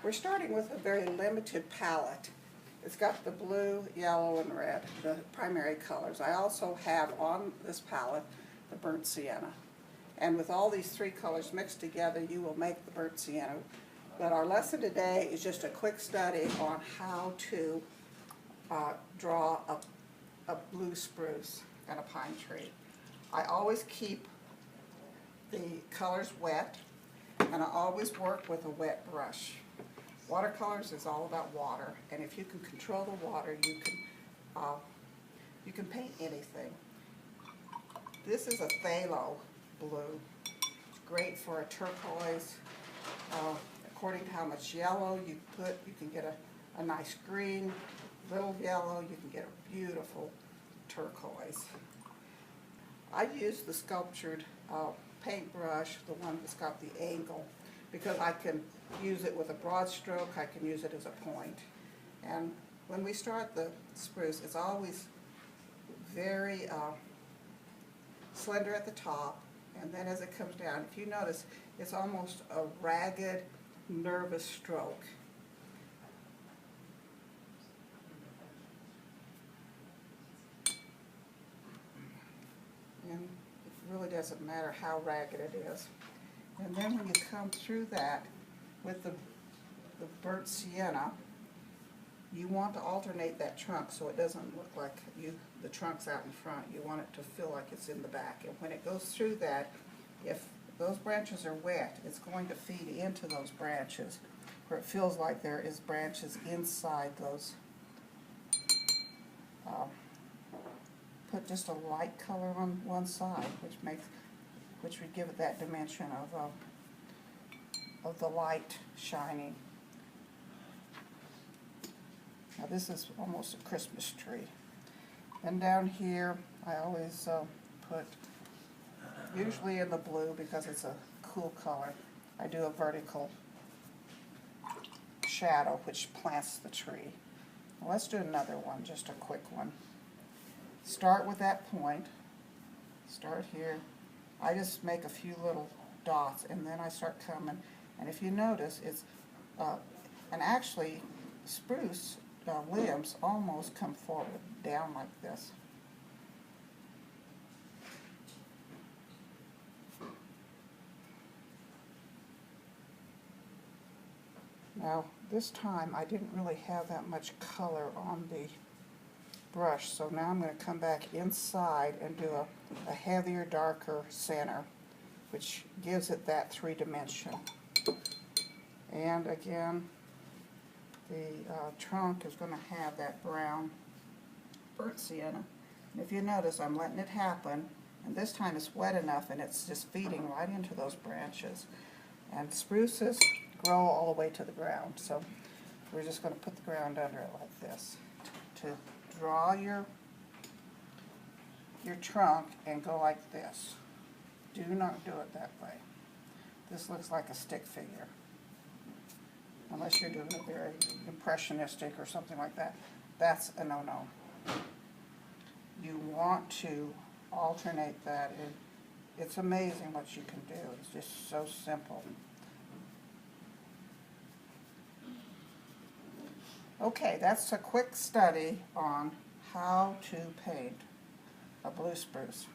We're starting with a very limited palette. It's got the blue, yellow, and red, the primary colors. I also have on this palette the burnt sienna. And with all these three colors mixed together, you will make the burnt sienna. But our lesson today is just a quick study on how to draw a blue spruce and a pine tree. I always keep the colors wet, and I always work with a wet brush. Watercolors is all about water, and if you can control the water, you can paint anything. This is a phthalo blue. It's great for a turquoise. According to how much yellow you put, you can get a nice green. Little yellow, you can get a beautiful turquoise. I use the sculptured paintbrush, the one that's got the angle, because I can use it with a broad stroke, I can use it as a point. And when we start the spruce, it's always very slender at the top, and then as it comes down, if you notice, it's almost a ragged, nervous stroke. And it really doesn't matter how ragged it is. And then when you come through that with the burnt sienna, you want to alternate that trunk so it doesn't look like the trunk's out in front. You want it to feel like it's in the back. And when it goes through that, if those branches are wet, it's going to feed into those branches, where it feels like there is branches inside those. Put just a light color on one side, which would give it that dimension of the light shining. Now this is almost a Christmas tree. And down here, I always put, usually in the blue because it's a cool color, I do a vertical shadow which plants the tree. Well, let's do another one, just a quick one. Start with that point, start here. I just make a few little dots and then I start coming. And if you notice, it's, and actually spruce limbs almost come forward, down like this. Now, this time I didn't really have that much color on the brush, so now I'm going to come back inside and do a heavier, darker center, which gives it that 3-dimension. And again, the trunk is going to have that brown burnt sienna. And if you notice, I'm letting it happen, and this time it's wet enough and it's just feeding right into those branches. And spruces grow all the way to the ground, so we're just going to put the ground under it like this. To draw your trunk and go like this. Do not do it that way. This looks like a stick figure. Unless you're doing it very impressionistic or something like that. That's a no-no. You want to alternate that. It's amazing what you can do. It's just so simple. Okay, that's a quick study on how to paint a blue spruce.